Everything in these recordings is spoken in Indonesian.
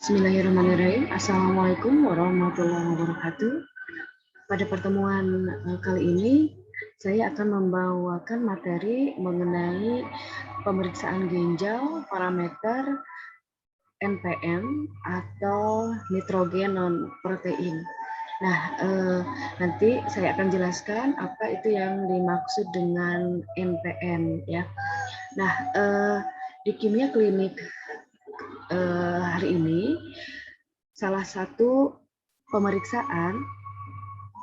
Bismillahirrahmanirrahim. Assalamualaikum warahmatullahi wabarakatuh. Pada pertemuan kali ini, saya akan membawakan materi mengenai pemeriksaan ginjal parameter NPM atau nitrogen non protein. Nah, nanti saya akan jelaskan apa itu yang dimaksud dengan NPM ya. Nah, di kimia klinik hari ini salah satu pemeriksaan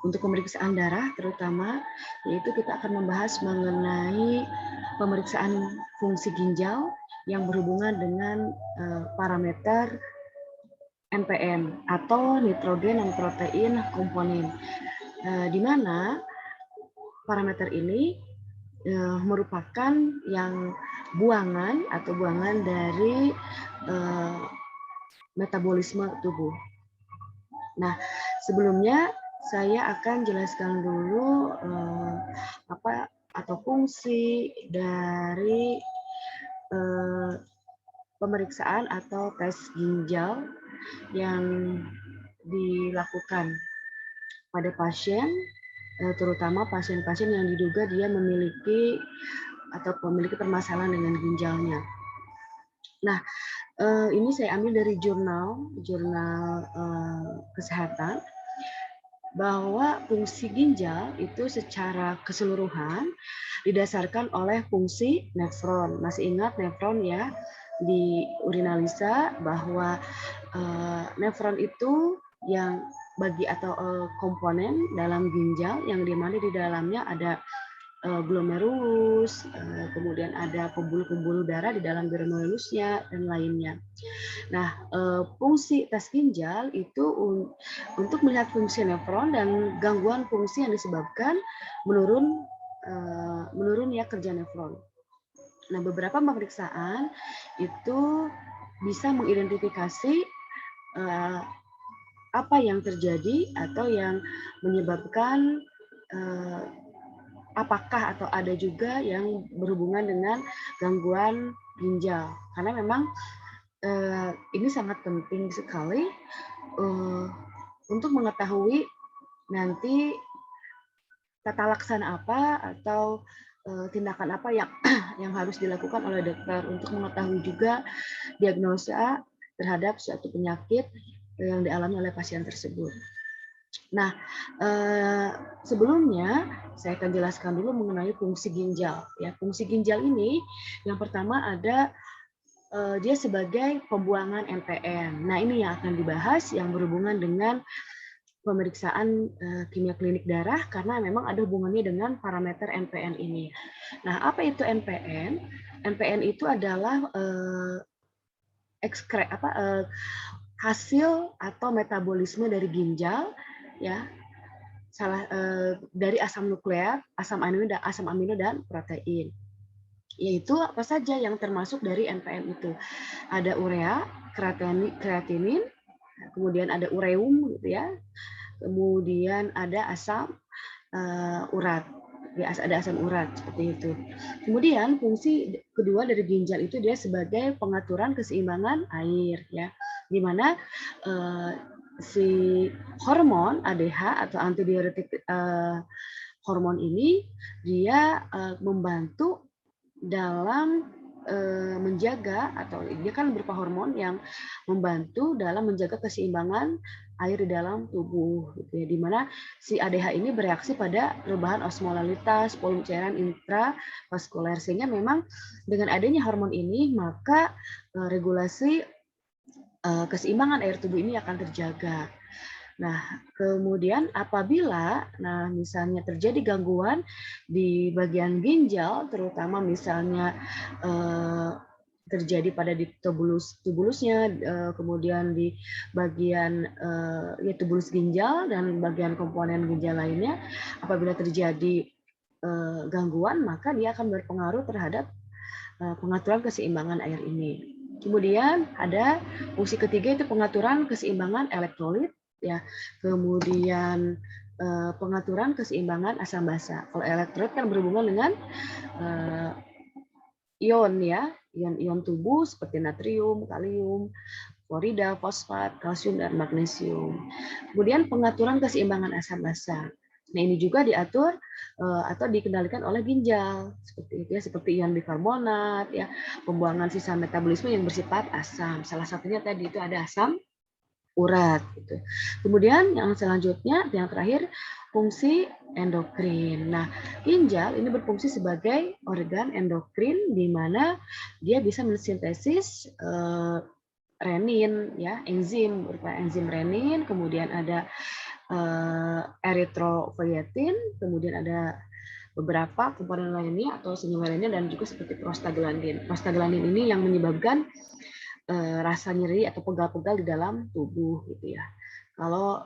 untuk pemeriksaan darah terutama yaitu kita akan membahas mengenai pemeriksaan fungsi ginjal yang berhubungan dengan parameter NPM atau nitrogen non protein komponen, di mana parameter ini merupakan yang buangan atau buangan dari metabolisme tubuh. Nah, sebelumnya saya akan jelaskan dulu apa atau fungsi dari pemeriksaan atau tes ginjal yang dilakukan pada pasien, terutama pasien-pasien yang diduga dia memiliki atau memiliki permasalahan dengan ginjalnya. Nah, ini saya ambil dari jurnal kesehatan bahwa fungsi ginjal itu secara keseluruhan didasarkan oleh fungsi nefron. Masih ingat nefron ya di urinalisa bahwa nefron itu yang bagi atau komponen dalam ginjal yang dimana di dalamnya ada glomerulus, kemudian ada pembuluh-pembuluh darah di dalam glomerulusnya dan lainnya. Nah, fungsi tes ginjal itu untuk melihat fungsi nefron dan gangguan fungsi yang disebabkan menurunnya kerja nefron. Nah, beberapa pemeriksaan itu bisa mengidentifikasi apa yang terjadi atau yang menyebabkan apakah atau ada juga yang berhubungan dengan gangguan ginjal. Karena memang ini sangat penting sekali untuk mengetahui nanti tata laksana apa atau tindakan apa yang harus dilakukan oleh dokter untuk mengetahui juga diagnosa terhadap suatu penyakit yang dialami oleh pasien tersebut. Nah, sebelumnya saya akan jelaskan dulu mengenai fungsi ginjal. Ya, fungsi ginjal ini yang pertama ada dia sebagai pembuangan NPM. Nah, ini yang akan dibahas yang berhubungan dengan pemeriksaan kimia klinik darah karena memang ada hubungannya dengan parameter NPM ini. Nah, apa itu NPM? NPM itu adalah hasil atau metabolisme dari ginjal ya dari asam nukleat, asam amino dan protein. Yaitu apa saja yang termasuk dari NPM itu. Ada urea, kreatinin, kemudian ada ureum gitu ya. Kemudian ada asam urat. Ya, ada asam urat seperti itu. Kemudian fungsi kedua dari ginjal itu dia sebagai pengaturan keseimbangan air ya. Di mana si hormon ADH atau antidiuretik hormon ini dia membantu dalam menjaga atau dia kan berupa hormon yang membantu dalam menjaga keseimbangan air di dalam tubuh gitu ya, di mana si ADH ini bereaksi pada perubahan osmolalitas volume cairan intravaskuler sehingga memang dengan adanya hormon ini maka regulasi keseimbangan air tubuh ini akan terjaga. Nah, kemudian apabila misalnya terjadi gangguan di bagian ginjal, terutama misalnya terjadi pada di tubulusnya, kemudian di bagian tubulus ginjal dan bagian komponen ginjal lainnya, apabila terjadi gangguan, maka dia akan berpengaruh terhadap pengaturan keseimbangan air ini. Kemudian ada fungsi ketiga itu pengaturan keseimbangan elektrolit. Ya, kemudian pengaturan keseimbangan asam basa. Kalau elektrolit kan berhubungan dengan ion ya, ion-ion tubuh seperti natrium, kalium, klorida, fosfat, kalsium, dan magnesium. Kemudian pengaturan keseimbangan asam basa. Nah, ini juga diatur atau dikendalikan oleh ginjal seperti itu ya, seperti ion bikarbonat ya, pembuangan sisa metabolisme yang bersifat asam. Salah satunya tadi itu ada asam urat gitu. Kemudian yang selanjutnya, yang terakhir, fungsi endokrin. Nah, ginjal ini berfungsi sebagai organ endokrin di mana dia bisa mensintesis renin ya, enzim berupa enzim renin, kemudian ada eritropoietin, kemudian ada beberapa komponen lainnya atau senyawa lainnya dan juga seperti prostaglandin. Prostaglandin ini yang menyebabkan rasa nyeri atau pegal-pegal di dalam tubuh gitu ya. Kalau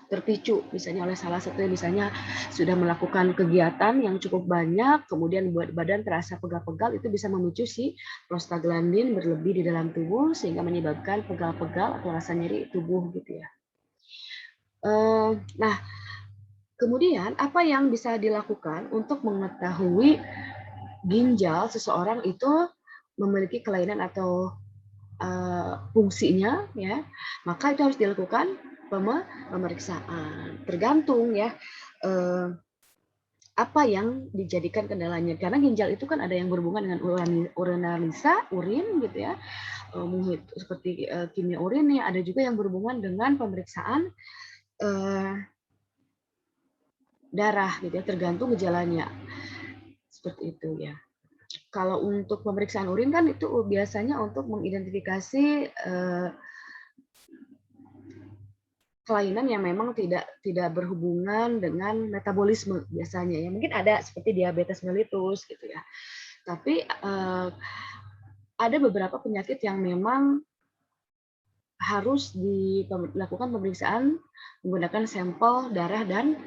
terpicu misalnya oleh salah satu misalnya sudah melakukan kegiatan yang cukup banyak, kemudian buat badan terasa pegal-pegal, itu bisa memicu si prostaglandin berlebih di dalam tubuh sehingga menyebabkan pegal-pegal atau rasa nyeri tubuh gitu ya. Nah, kemudian apa yang bisa dilakukan untuk mengetahui ginjal seseorang itu memiliki kelainan atau fungsinya ya, maka itu harus dilakukan pemeriksaan. Tergantung ya apa yang dijadikan kendalanya. Karena ginjal itu kan ada yang berhubungan dengan urinalisa, urin gitu ya, seperti kimia urin ya, ada juga yang berhubungan dengan pemeriksaan darah gitu ya, tergantung gejalanya. Seperti itu ya. Kalau untuk pemeriksaan urin kan itu biasanya untuk mengidentifikasi kelainan yang memang tidak berhubungan dengan metabolisme biasanya ya. Mungkin ada seperti diabetes mellitus gitu ya. Tapi ada beberapa penyakit yang memang harus dilakukan pemeriksaan menggunakan sampel darah dan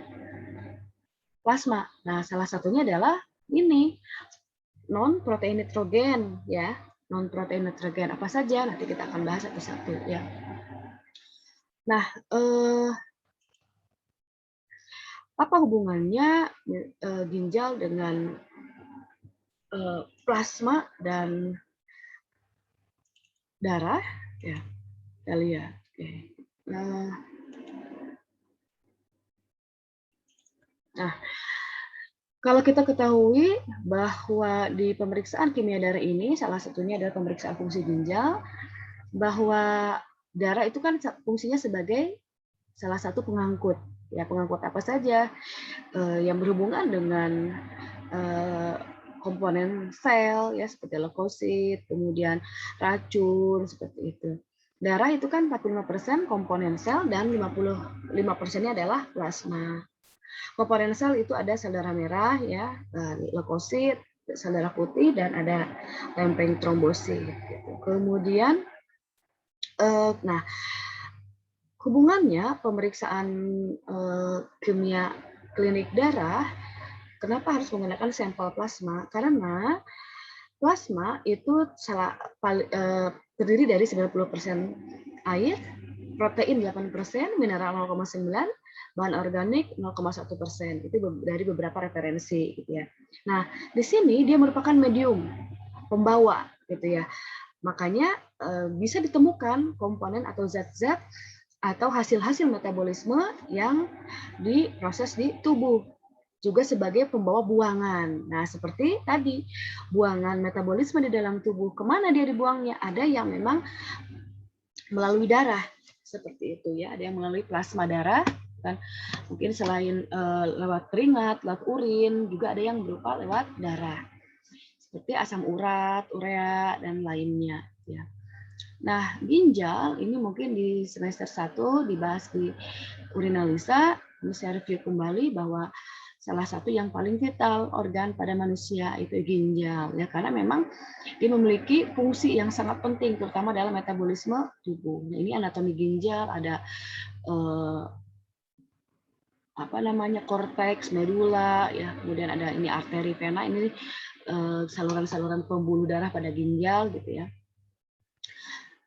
plasma. Nah, salah satunya adalah ini non protein nitrogen ya. Non protein nitrogen apa saja? Nanti kita akan bahas satu-satu ya. Nah, apa hubungannya ginjal dengan plasma dan darah? Ya, kita lihat. Oke. Nah, kalau kita ketahui bahwa di pemeriksaan kimia darah ini, salah satunya adalah pemeriksaan fungsi ginjal, bahwa darah itu kan fungsinya sebagai salah satu pengangkut. Ya, pengangkut apa saja yang berhubungan dengan komponen sel ya seperti leukosit, kemudian racun seperti itu. Darah itu kan 45% komponen sel dan 55%-nya adalah plasma. Komponen sel itu ada sel darah merah ya, leukosit, sel darah putih dan ada lempeng trombosit gitu. Kemudian nah, hubungannya pemeriksaan kimia klinik darah, kenapa harus menggunakan sampel plasma? Karena plasma itu terdiri dari 90% air, protein 8%, mineral 0,9, bahan organik 0,1%. Itu dari beberapa referensi gitu ya. Nah, di sini dia merupakan medium pembawa gitu ya. Makanya bisa ditemukan komponen atau zat-zat atau hasil-hasil metabolisme yang diproses di tubuh juga sebagai pembawa buangan. Nah, seperti tadi, buangan metabolisme di dalam tubuh, kemana dia dibuangnya? Ada yang memang melalui darah, seperti itu ya. Ada yang melalui plasma darah, kan? Mungkin selain lewat keringat, lewat urin, juga ada yang berupa lewat darah, seperti asam urat, urea, dan lainnya. Ya. Nah, ginjal ini mungkin di semester 1 dibahas di urinalisa. Ini saya review kembali bahwa salah satu yang paling vital organ pada manusia itu ginjal ya, karena memang dia memiliki fungsi yang sangat penting terutama dalam metabolisme tubuh. Nah, ini anatomi ginjal, ada apa namanya korteks, medula ya, kemudian ada ini arteri, vena, ini saluran-saluran pembuluh darah pada ginjal gitu ya.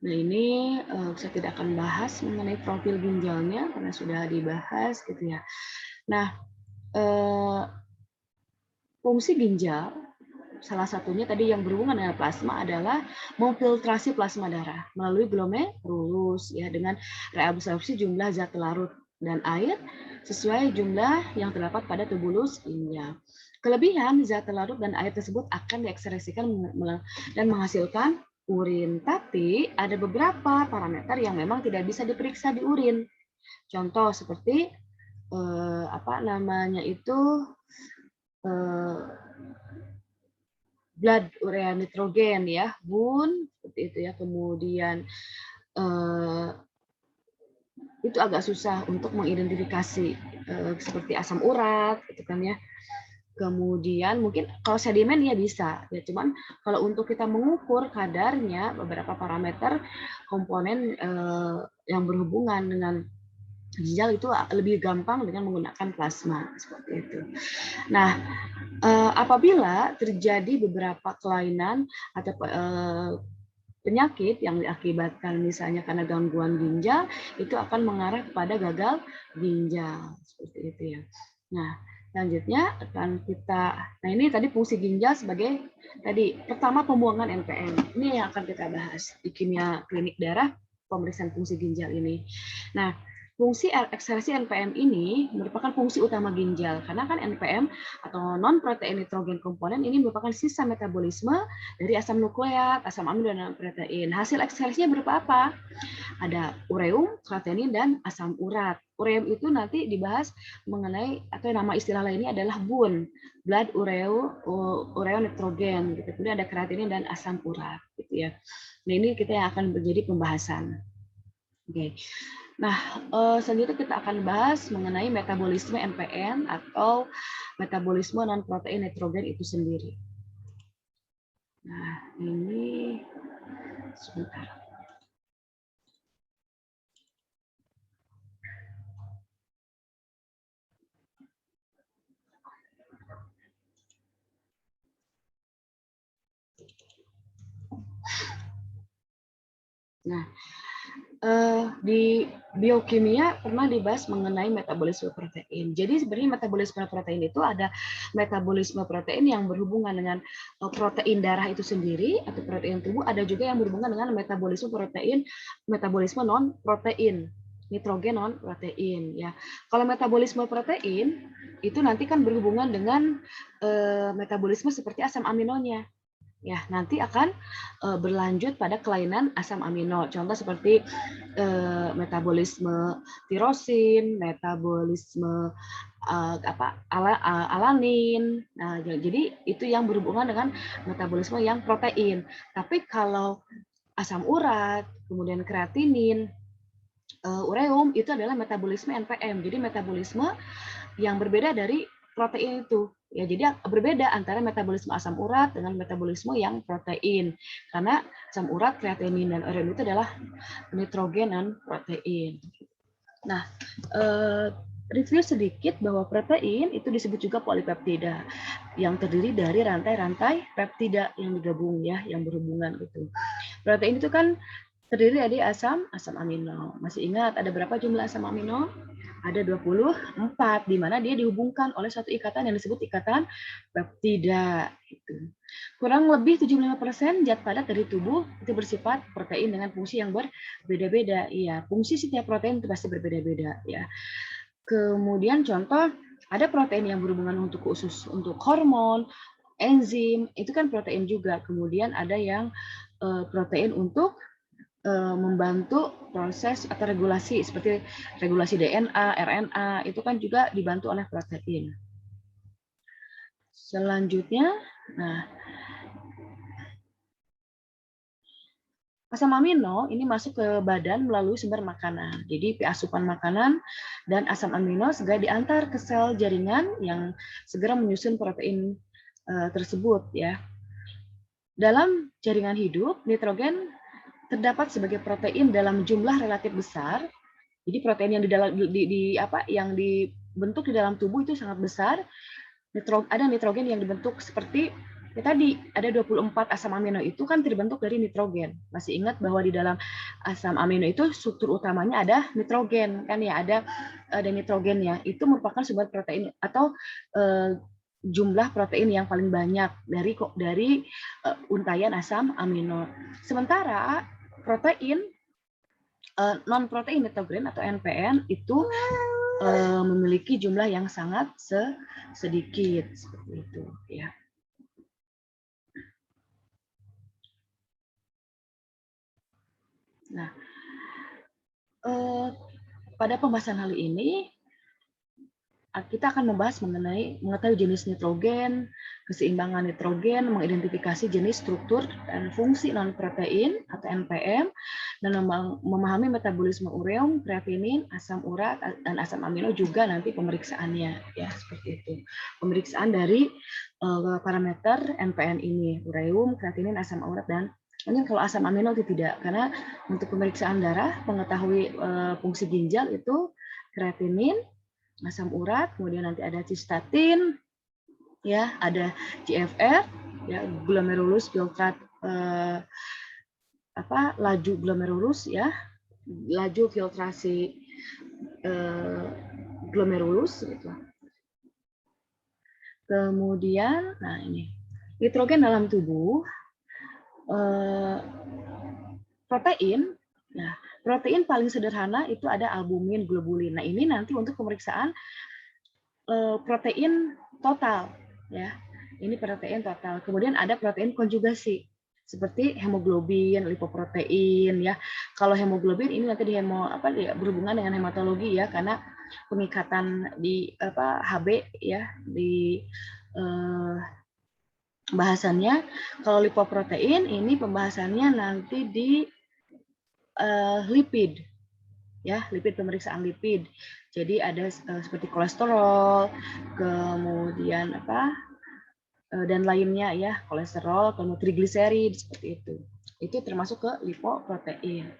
Nah, ini saya tidak akan bahas mengenai profil ginjalnya karena sudah dibahas gitu ya. Nah, fungsi ginjal salah satunya tadi yang berhubungan dengan plasma adalah memfiltrasi plasma darah melalui glomerulus ya dengan reabsorpsi jumlah zat larut dan air sesuai jumlah yang terdapat pada tubulus ginjal. Kelebihan zat larut dan air tersebut akan diekspresikan dan menghasilkan urin, tapi ada beberapa parameter yang memang tidak bisa diperiksa di urin. Contoh seperti apa namanya itu blood urea nitrogen ya, BUN seperti itu ya. Kemudian itu agak susah untuk mengidentifikasi seperti asam urat gitu kan ya. Kemudian mungkin kalau sedimen ya bisa ya, cuman kalau untuk kita mengukur kadarnya beberapa parameter komponen yang berhubungan dengan ginjal itu lebih gampang dengan menggunakan plasma seperti itu. Nah, apabila terjadi beberapa kelainan atau penyakit yang diakibatkan misalnya karena gangguan ginjal, itu akan mengarah kepada gagal ginjal seperti itu ya. Nah, selanjutnya akan kita, nah ini tadi fungsi ginjal sebagai tadi pertama pembuangan NPM. Ini yang akan kita bahas di kimia klinik darah pemeriksaan fungsi ginjal ini. Nah, fungsi ekstraksi NPM ini merupakan fungsi utama ginjal karena kan NPM atau non protein nitrogen komponen ini merupakan sisa metabolisme dari asam nukleat, asam amino dan protein. Hasil ekstraksinya berupa apa? Ada ureum, kreatinin dan asam urat. Ureum itu nanti dibahas mengenai atau nama istilah lainnya adalah BUN, blood ureonitrogen gitu. Kemudian ada kreatinin dan asam urat gitu ya. Nah, ini kita yang akan menjadi pembahasan. Oke. Nah, selanjutnya kita akan bahas mengenai metabolisme NPN atau metabolisme non-protein nitrogen itu sendiri. Nah, ini sebentar. Nah, di biokimia pernah dibahas mengenai metabolisme protein. Jadi sebenarnya metabolisme protein itu ada metabolisme protein yang berhubungan dengan protein darah itu sendiri atau protein tubuh, ada juga yang berhubungan dengan metabolisme protein, metabolisme non protein, nitrogen non protein ya. Kalau metabolisme protein itu nanti kan berhubungan dengan metabolisme seperti asam aminonya. Ya, nanti akan berlanjut pada kelainan asam amino. Contoh seperti metabolisme tirosin, metabolisme alanin. Nah, jadi itu yang berhubungan dengan metabolisme yang protein. Tapi kalau asam urat, kemudian kreatinin, ureum itu adalah metabolisme NPM. Jadi metabolisme yang berbeda dari protein itu. Ya, jadi berbeda antara metabolisme asam urat dengan metabolisme yang protein. Karena asam urat, kreatinin, dan ureum itu adalah nitrogen dan protein. Nah, review sedikit bahwa protein itu disebut juga polipeptida yang terdiri dari rantai-rantai peptida yang digabung ya, yang berhubungan gitu. Protein itu kan terdiri dari asam amino. Masih ingat ada berapa jumlah asam amino? Ada 24, di mana dia dihubungkan oleh satu ikatan yang disebut ikatan peptida. Kurang lebih 75% zat padat dari tubuh itu bersifat protein dengan fungsi yang berbeda-beda. Iya, fungsi setiap protein itu pasti berbeda-beda. Ya. Kemudian contoh, ada protein yang berhubungan untuk khusus untuk hormon, enzim, itu kan protein juga. Kemudian ada yang protein untuk membantu proses atau regulasi seperti regulasi DNA, RNA itu kan juga dibantu oleh protein. Selanjutnya, nah asam amino ini masuk ke badan melalui sumber makanan. Jadi asupan makanan dan asam amino segera diantar ke sel jaringan yang segera menyusun protein tersebut ya. Dalam jaringan hidup, nitrogen terdapat sebagai protein dalam jumlah relatif besar. Jadi protein yang yang dibentuk di dalam tubuh itu sangat besar. Ada nitrogen yang dibentuk seperti ya tadi ada 24 asam amino itu kan terbentuk dari nitrogen. Masih ingat bahwa di dalam asam amino itu struktur utamanya ada nitrogen kan ya, ada nitrogennya. Itu merupakan sumber protein atau jumlah protein yang paling banyak dari untayan asam amino. Sementara protein non protein nitrogen atau NPN itu memiliki jumlah yang sangat sedikit seperti itu ya. Nah, pada pembahasan kali ini kita akan membahas mengenai mengetahui jenis nitrogen, keseimbangan nitrogen, mengidentifikasi jenis struktur dan fungsi non-protein atau NPM, dan memahami metabolisme ureum, kreatinin, asam urat, dan asam amino juga nanti pemeriksaannya. Ya, seperti itu. Pemeriksaan dari parameter NPN ini, ureum, kreatinin, asam urat, dan ini kalau asam amino itu tidak, karena untuk pemeriksaan darah, mengetahui fungsi ginjal itu kreatinin, asam urat, kemudian nanti ada cystatin, ya, ada GFR, ya, glomerulus filtrat laju glomerulus, ya, laju filtrasi glomerulus, gitu. Kemudian, nah ini nitrogen dalam tubuh, protein. Nah, protein paling sederhana itu ada albumin, globulin. Nah, ini nanti untuk pemeriksaan protein total, ya. Ini protein total. Kemudian ada protein konjugasi seperti hemoglobin, lipoprotein, ya. Kalau hemoglobin ini nanti berhubungan dengan hematologi, ya, karena pengikatan di HB, ya, di bahasannya. Kalau lipoprotein ini pembahasannya nanti di lipid, ya, lipid, pemeriksaan lipid. Jadi ada seperti kolesterol, kemudian dan lainnya, ya, kolesterol, kemudian trigliserid, seperti itu. Itu termasuk ke lipoprotein.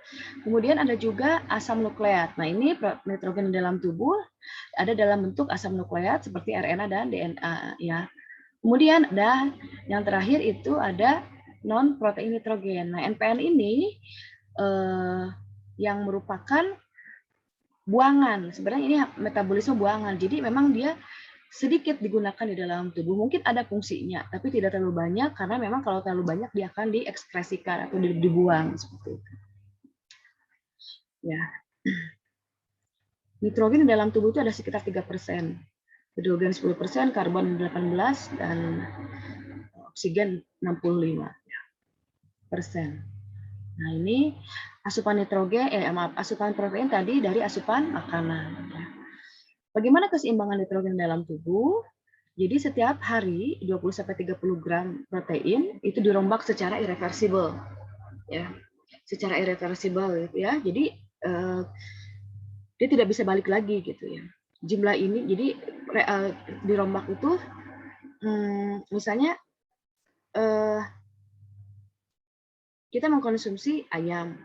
Kemudian ada juga asam nukleat. Nah, ini nitrogen dalam tubuh ada dalam bentuk asam nukleat seperti RNA dan DNA, ya. Kemudian ada yang terakhir itu ada non protein nitrogen. Nah, NPN ini yang merupakan buangan. Sebenarnya ini metabolisme buangan. Jadi memang dia sedikit digunakan di dalam tubuh. Mungkin ada fungsinya, tapi tidak terlalu banyak karena memang kalau terlalu banyak dia akan diekskresikan atau dibuang seperti itu. Ya. Nitrogen di dalam tubuh itu ada sekitar 3%. Hidrogen 10%, karbon 18, dan oksigen 65%. Nah, ini asupan nitrogen, asupan protein tadi dari asupan makanan. Bagaimana keseimbangan nitrogen dalam tubuh? Jadi setiap hari 20-30 gram protein itu dirombak secara irreversibel, ya, secara irreversibel, ya. Jadi dia tidak bisa balik lagi, gitu, ya. Jumlah ini, jadi dirombak itu, misalnya kita mengkonsumsi ayam.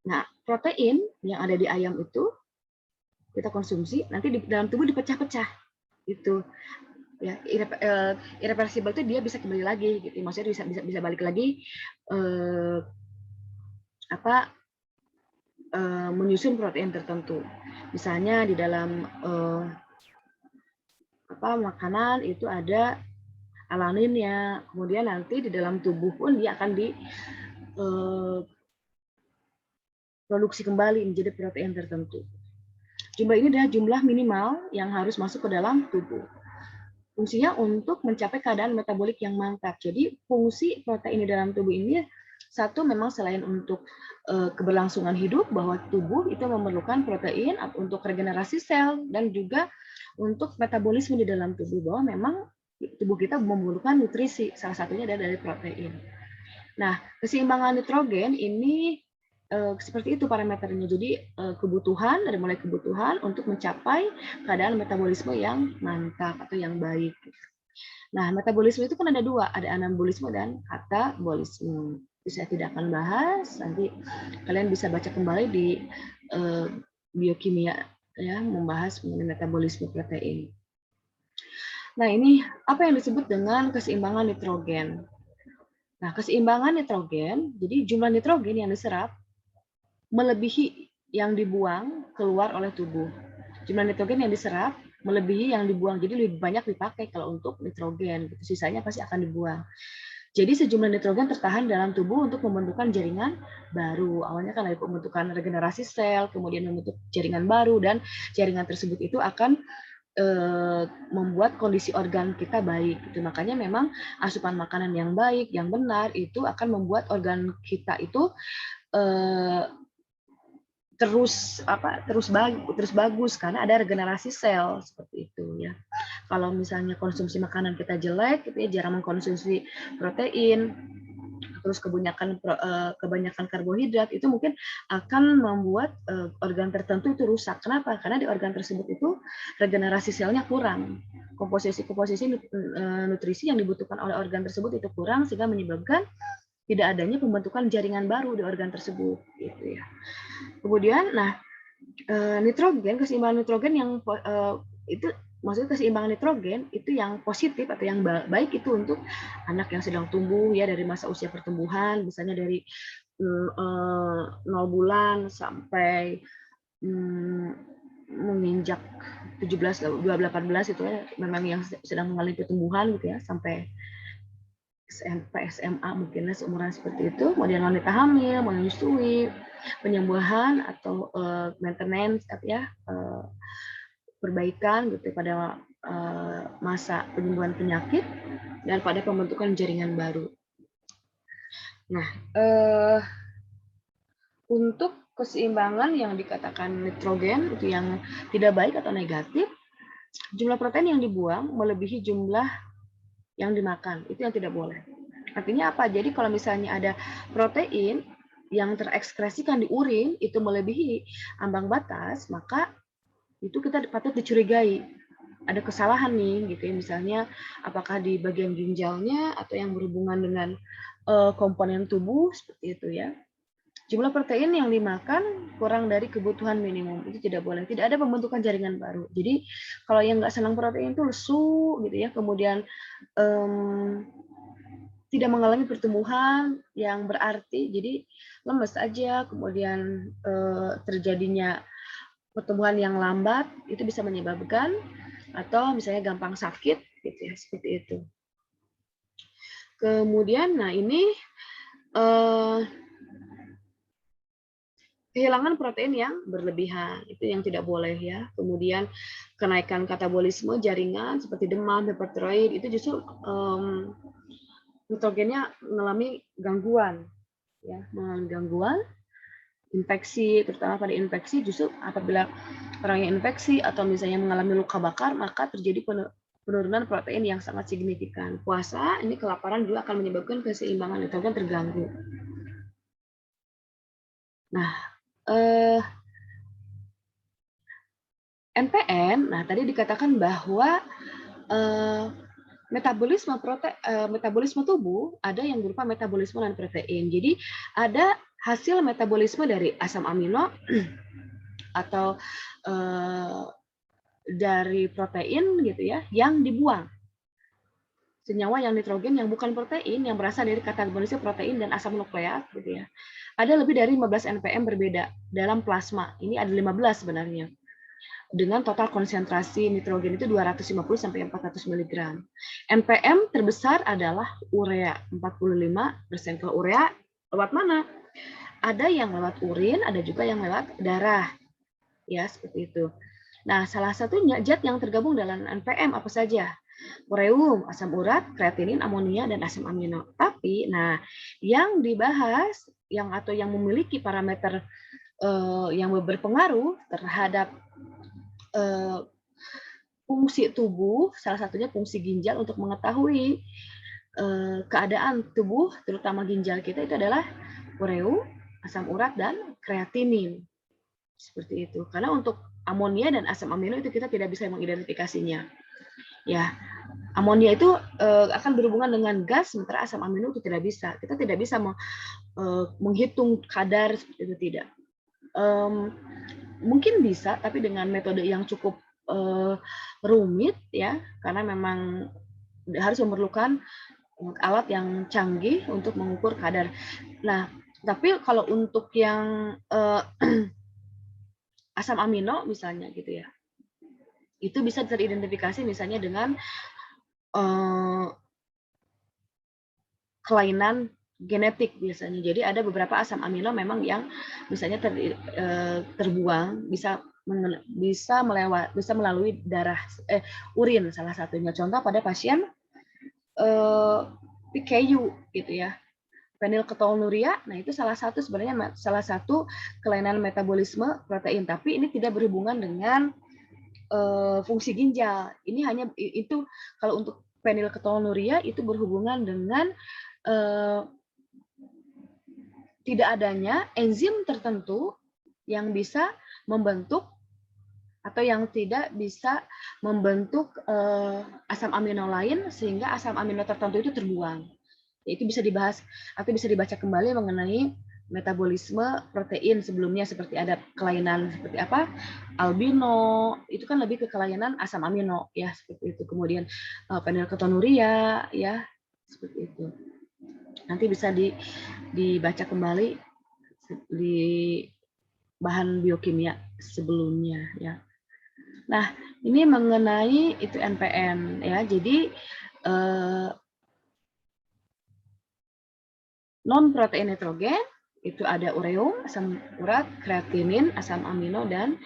Nah, protein yang ada di ayam itu kita konsumsi, nanti di dalam tubuh dipecah-pecah, gitu. Ya, irreversibel itu dia bisa kembali lagi, gitu. Maksudnya bisa balik lagi menyusun protein tertentu. Misalnya di dalam makanan itu ada alaninnya, kemudian nanti di dalam tubuh pun dia akan diproduksi kembali menjadi protein tertentu. Jumlah ini adalah jumlah minimal yang harus masuk ke dalam tubuh. Fungsinya untuk mencapai keadaan metabolik yang mantap. Jadi fungsi protein di dalam tubuh ini, satu, memang selain untuk keberlangsungan hidup, bahwa tubuh itu memerlukan protein untuk regenerasi sel dan juga untuk metabolisme di dalam tubuh, bahwa memang tubuh kita memerlukan nutrisi, salah satunya dari protein. Nah, keseimbangan nitrogen ini seperti itu parameternya. Jadi kebutuhan, dari mulai kebutuhan untuk mencapai keadaan metabolisme yang mantap atau yang baik. Nah, metabolisme itu kan ada dua, ada anabolisme dan katabolisme. Itu saya tidak akan bahas, nanti kalian bisa baca kembali di biokimia, ya, membahas mengenai metabolisme protein. Nah, ini apa yang disebut dengan keseimbangan nitrogen. Nah, keseimbangan nitrogen, jadi jumlah nitrogen yang diserap melebihi yang dibuang keluar oleh tubuh. Jumlah nitrogen yang diserap melebihi yang dibuang. Jadi lebih banyak dipakai kalau untuk nitrogen, gitu. Sisanya pasti akan dibuang. Jadi sejumlah nitrogen tertahan dalam tubuh untuk membentukkan jaringan baru. Awalnya kan dari pembentukan regenerasi sel, kemudian membentuk jaringan baru, dan jaringan tersebut itu akan membuat kondisi organ kita baik. Gitu. Makanya memang asupan makanan yang baik, yang benar, itu akan membuat organ kita itu terus bagus karena ada regenerasi sel seperti itu ya. Kalau misalnya konsumsi makanan kita jelek, gitu ya, jarang mengkonsumsi protein, terus kebanyakan karbohidrat, itu mungkin akan membuat organ tertentu itu rusak. Kenapa? Karena di organ tersebut itu regenerasi selnya kurang, komposisi nutrisi yang dibutuhkan oleh organ tersebut itu kurang, sehingga menyebabkan tidak adanya pembentukan jaringan baru di organ tersebut, gitu ya. Kemudian, nah, keseimbangan nitrogen yang itu maksudnya keseimbangan nitrogen itu yang positif atau yang baik itu untuk anak yang sedang tumbuh ya, dari masa usia pertumbuhan, misalnya dari 0 bulan sampai menginjak 17, 18 itu ya, memang yang sedang mengalami pertumbuhan gitu ya, sampai SMP, SMA mungkin seumuran seperti itu. Kemudian wanita hamil, menyusui, penyembuhan atau maintenance ya, perbaikan gitu pada masa penyembuhan penyakit dan pada pembentukan jaringan baru. Nah, untuk keseimbangan yang dikatakan nitrogen itu yang tidak baik atau negatif, jumlah protein yang dibuang melebihi jumlah yang dimakan, itu yang tidak boleh. Artinya apa? Jadi kalau misalnya ada protein yang terekskresikan di urin itu melebihi ambang batas, maka itu kita patut dicurigai. Ada kesalahan nih, gitu ya. Misalnya apakah di bagian ginjalnya atau yang berhubungan dengan komponen tubuh, seperti itu ya. Jumlah protein yang dimakan kurang dari kebutuhan minimum, itu tidak boleh. Tidak ada pembentukan jaringan baru. Jadi kalau yang nggak senang protein itu lesu, gitu ya. Kemudian tidak mengalami pertumbuhan yang berarti, jadi lemes aja. Kemudian terjadinya pertumbuhan yang lambat, itu bisa menyebabkan atau misalnya gampang sakit, gitu ya, seperti itu. Kemudian, nah ini kehilangan protein yang berlebihan, itu yang tidak boleh ya. Kemudian kenaikan katabolisme jaringan seperti demam, hipertiroid, itu justru nitrogennya mengalami gangguan, ya, mengalami gangguan. Infeksi, terutama pada infeksi, justru apabila orang yang infeksi atau misalnya mengalami luka bakar, maka terjadi penurunan protein yang sangat signifikan. Puasa, ini kelaparan juga akan menyebabkan keseimbangan nitrogen terganggu. Nah, NPN, nah tadi dikatakan bahwa metabolisme tubuh ada yang berupa metabolisme non protein. Jadi ada hasil metabolisme dari asam amino atau dari protein gitu ya, yang dibuang. Senyawa yang nitrogen yang bukan protein, yang berasal dari katabolisme protein dan asam nukleat gitu ya. Ada lebih dari 15 NPM berbeda dalam plasma. Ini ada 15 sebenarnya. Dengan total konsentrasi nitrogen itu 250 sampai 400 mg. NPM terbesar adalah urea, 45%. Kalau urea lewat mana? Ada yang lewat urin, ada juga yang lewat darah. Ya, seperti itu. Nah, salah satunya zat yang tergabung dalam NPM apa saja? Ureum, asam urat, kreatinin, amonia, dan asam amino. Tapi, nah, yang dibahas yang memiliki parameter yang berpengaruh terhadap fungsi tubuh, salah satunya fungsi ginjal untuk mengetahui keadaan tubuh, terutama ginjal kita, itu adalah ureum, asam urat, dan kreatinin. Seperti itu. Karena untuk amonia dan asam amino itu kita tidak bisa mengidentifikasinya. Ya, amonia itu akan berhubungan dengan gas, sementara asam amino itu tidak bisa. Kita tidak bisa menghitung kadar seperti itu, tidak. Mungkin bisa, tapi dengan metode yang cukup rumit ya, karena memang harus memerlukan alat yang canggih untuk mengukur kadar. Nah, tapi kalau untuk yang asam amino misalnya gitu ya, Itu bisa teridentifikasi misalnya dengan kelainan genetik biasanya. Jadi ada beberapa asam amino memang yang misalnya terbuang bisa melalui darah urin salah satunya. Contoh pada pasien PKU gitu ya. Fenilketonuria, nah itu salah satu sebenarnya salah satu kelainan metabolisme protein, tapi ini tidak berhubungan dengan fungsi ginjal. Ini hanya itu kalau untuk fenilketonuria itu berhubungan dengan tidak adanya enzim tertentu yang bisa membentuk atau yang tidak bisa membentuk asam amino lain sehingga asam amino tertentu itu terbuang. Itu bisa dibahas atau bisa dibaca kembali mengenai metabolisme protein sebelumnya, seperti ada kelainan seperti apa albino, itu kan lebih ke kelainan asam amino ya, seperti itu. Kemudian fenilketonuria ya, seperti itu. Nanti bisa dibaca kembali di bahan biokimia sebelumnya ya. Nah, ini mengenai itu NPN ya. Jadi non protein nitrogen itu ada ureum, asam urat, kreatinin, asam amino, dan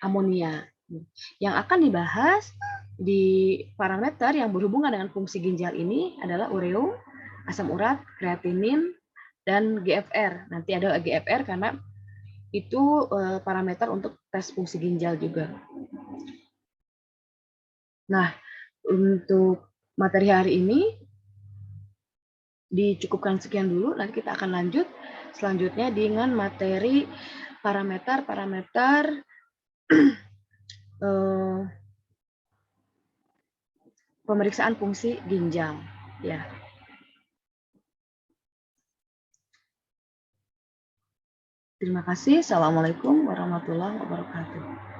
amonia. Yang akan dibahas di parameter yang berhubungan dengan fungsi ginjal ini adalah ureum, asam urat, kreatinin, dan GFR. Nanti ada GFR karena itu parameter untuk tes fungsi ginjal juga. Nah, untuk materi hari ini dicukupkan sekian dulu, nanti kita akan lanjut selanjutnya dengan materi parameter-parameter pemeriksaan fungsi ginjal ya. Terima kasih. Assalamualaikum warahmatullahi wabarakatuh.